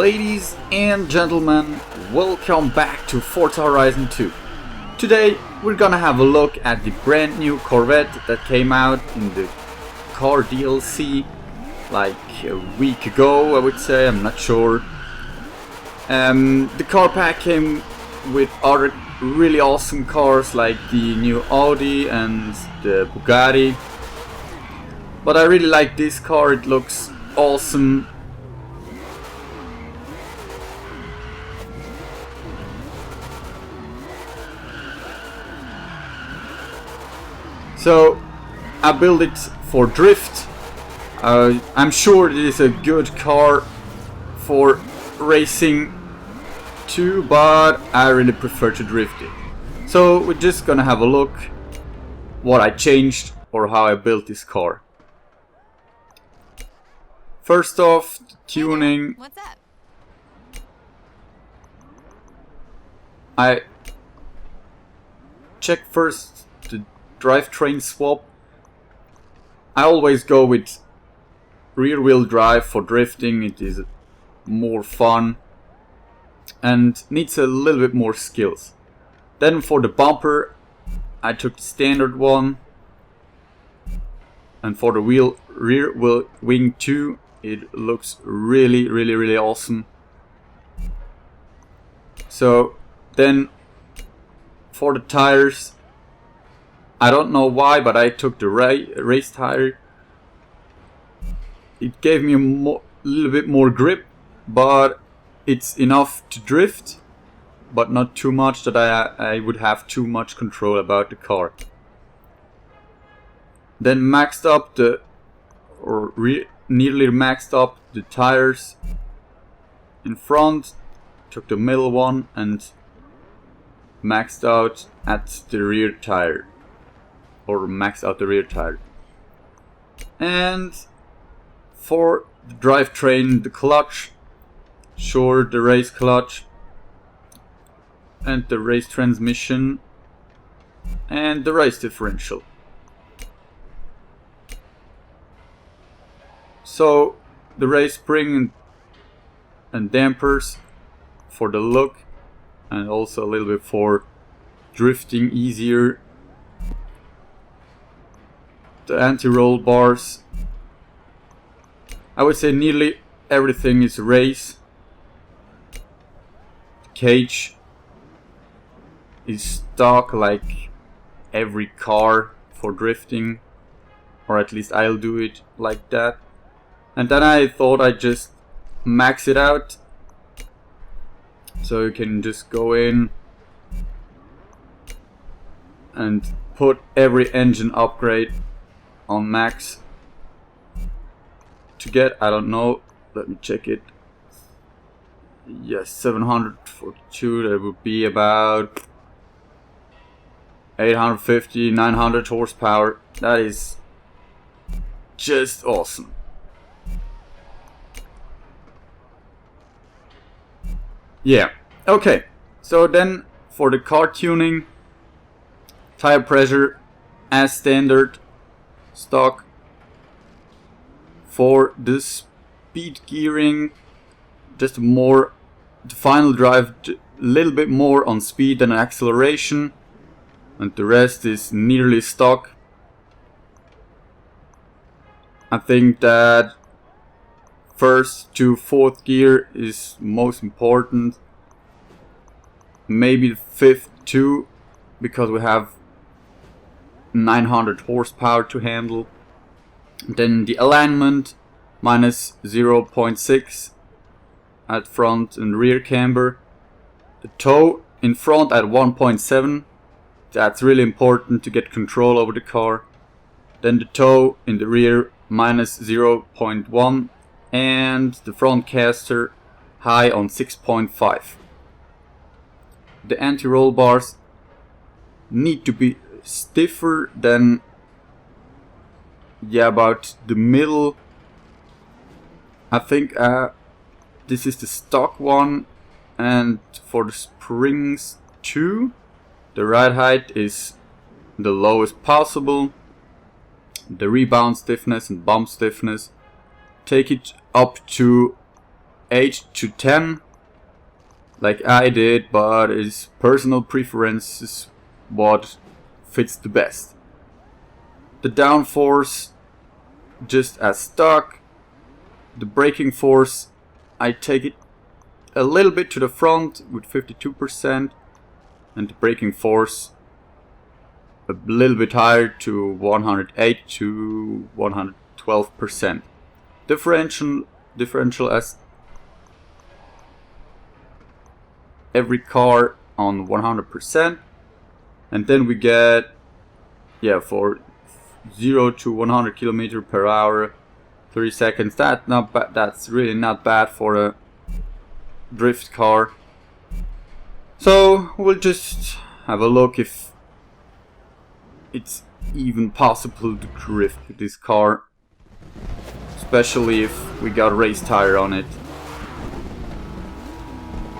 Ladies and gentlemen, welcome back to Forza Horizon 2. Today we're gonna have a look at the brand new Corvette that came out in the car DLC like a week ago, I would say, I'm not sure. The car pack came with other really awesome cars like the new Audi and the Bugatti. But I really like this car, it looks awesome. So I built it for drift. I'm sure it is a good car for racing too, but I really prefer to drift it. So we're just gonna have a look what I changed or how I built this car. First off, tuning. What's up? I check first the drivetrain swap. I always go with rear wheel drive for drifting. It is more fun and needs a little bit more skills. Then for the bumper I took the standard one, and for the rear wheel wing 2 it looks really awesome. So then for the tires, I don't know why, but I took the race tire. It gave me a little bit more grip, but it's enough to drift, but not too much that I would have too much control about the car. Then maxed up nearly maxed up the tires in front, took the middle one and maxed out at the rear tire, or maxed out the rear tire. And for the drivetrain, the clutch, sure, the race clutch and the race transmission and the race differential. So the race spring and dampers for the look, and also a little bit for drifting easier. The anti-roll bars, I would say nearly everything is race. The cage is stock like every car for drifting, or at least I'll do it like that. And then I thought I'd just max it out, so you can just go in and put every engine upgrade on max to get, I don't know, let me check it. Yes, 742, that would be about 850, 900 horsepower. That is just awesome. Yeah, okay, so then for the car tuning, tire pressure as standard, stock. For the speed gearing, just more, the final drive a little bit more on speed than acceleration, and the rest is nearly stock. I think that first to fourth gear is most important, maybe the fifth too, because we have 900 horsepower to handle. Then the alignment minus 0.6 at front and rear camber. The toe in front at 1.7, that's really important to get control over the car. Then the toe in the rear minus 0.1, and the front caster high on 6.5. The anti-roll bars need to be stiffer than, yeah, about the middle. I think this is the stock one, and for the springs too, the ride height is the lowest possible. The rebound stiffness and bump stiffness, take it up to 8 to 10 like I did, but his personal preference is what fits the best. The downforce just as stock. The braking force, I take it a little bit to the front with 52%, and the braking force a little bit higher to 108 to 112%. Differential as every car on 100%, and then we get, yeah, for 0 to 100 km per hour, 30 seconds. That's really not bad for a drift car. So we'll just have a look if it's even possible to drift with this car, especially if we got race tire on it.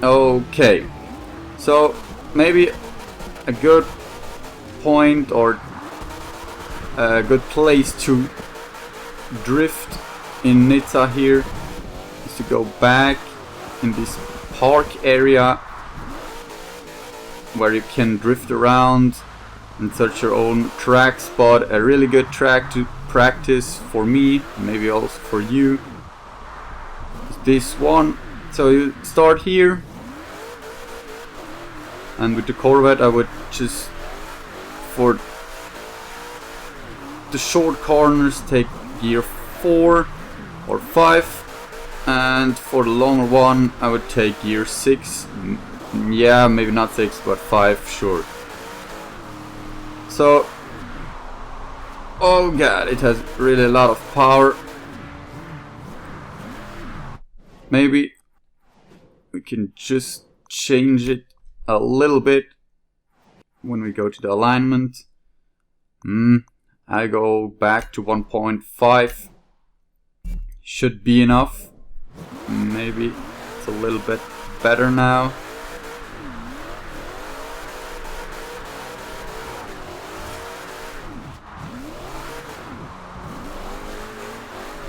Okay, so maybe a good point or a good place to drift in Nizza here is to go back in this park area where you can drift around and search your own track spot. A really good track to practice for me, maybe also for you, is this one. So you start here, and with the Corvette I would just, for the short corners, take gear 4 or 5, and for the longer one I would take gear 6. Yeah, maybe not 6 but 5, sure. So, oh god, it has really a lot of power. Maybe we can just change it a little bit when we go to the alignment. I go back to 1.5. Should be enough. Maybe it's a little bit better now.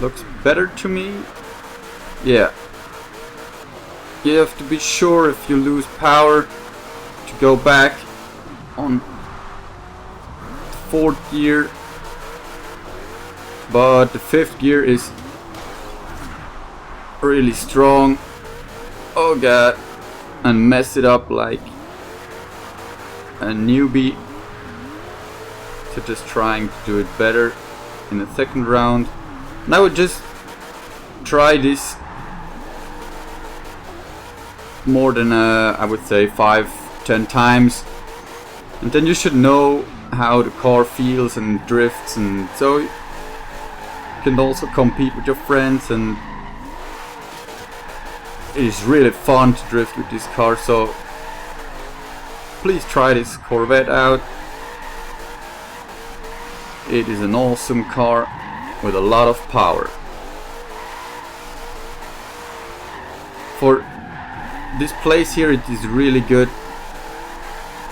Looks better to me. Yeah. You have to be sure if you lose power to go back on 4th gear, but the 5th gear is really strong. Oh god, and mess it up like a newbie. So just trying to do it better in the 2nd round. And I would just try this more than I would say 5-10 times, and then you should know how the car feels and drifts, and so you can also compete with your friends, and it is really fun to drift with this car. So please try this Corvette out. It is an awesome car with a lot of power. For this place here, it is really good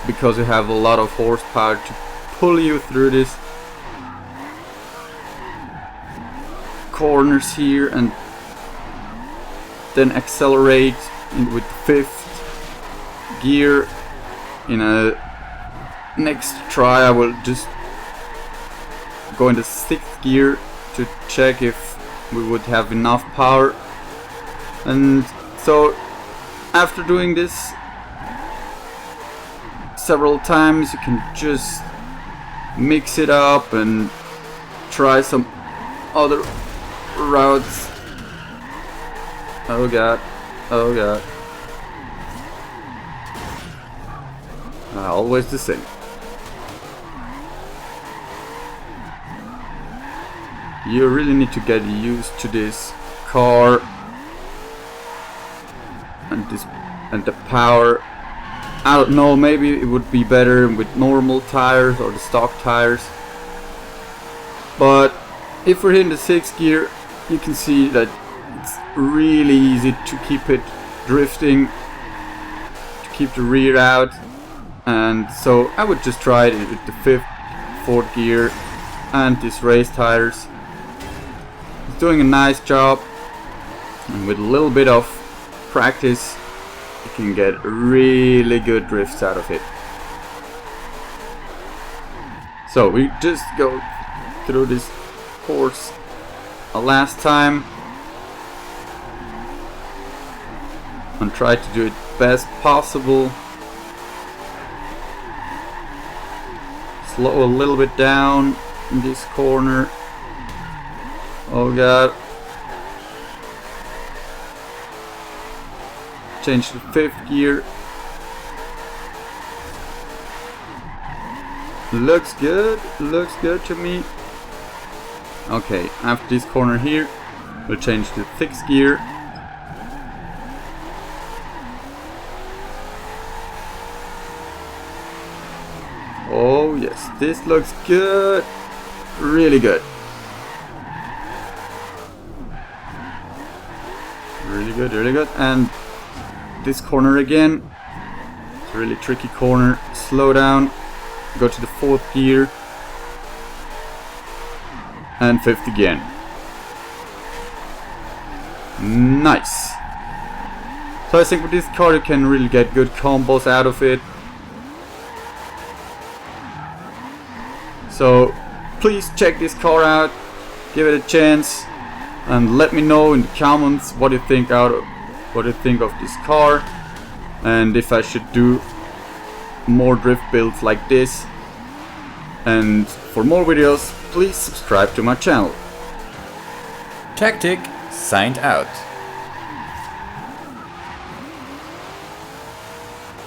because you have a lot of horsepower to pull you through this corners here, and then accelerate with 5th gear. In a next try I will just go into 6th gear to check if we would have enough power. And so after doing this several times, you can just mix it up and try some other routes. Oh god, oh god. Always the same. You really need to get used to this car and the power. I don't know, maybe it would be better with normal tires or the stock tires. But if we're in the 6th gear, you can see that it's really easy to keep it drifting, to keep the rear out. And so I would just try it with the 5th, 4th gear and these race tires. It's doing a nice job. And with a little bit of practice, you can get really good drifts out of it. So we just go through this course a last time and try to do it best possible. Slow a little bit down in this corner. Oh god. Change to 5th gear. Looks good to me. Okay, after this corner here, we'll change to 6th gear. Oh yes, this looks good. Really good. Really good. And this corner again. It's a really tricky corner. Slow down. Go to the 4th gear. And 5th again. Nice. So I think with this car you can really get good combos out of it. So please check this car out, give it a chance, and let me know in the comments what you think of this car, and if I should do more drift builds like this. And for more videos, please subscribe to my channel. Tactic signed out.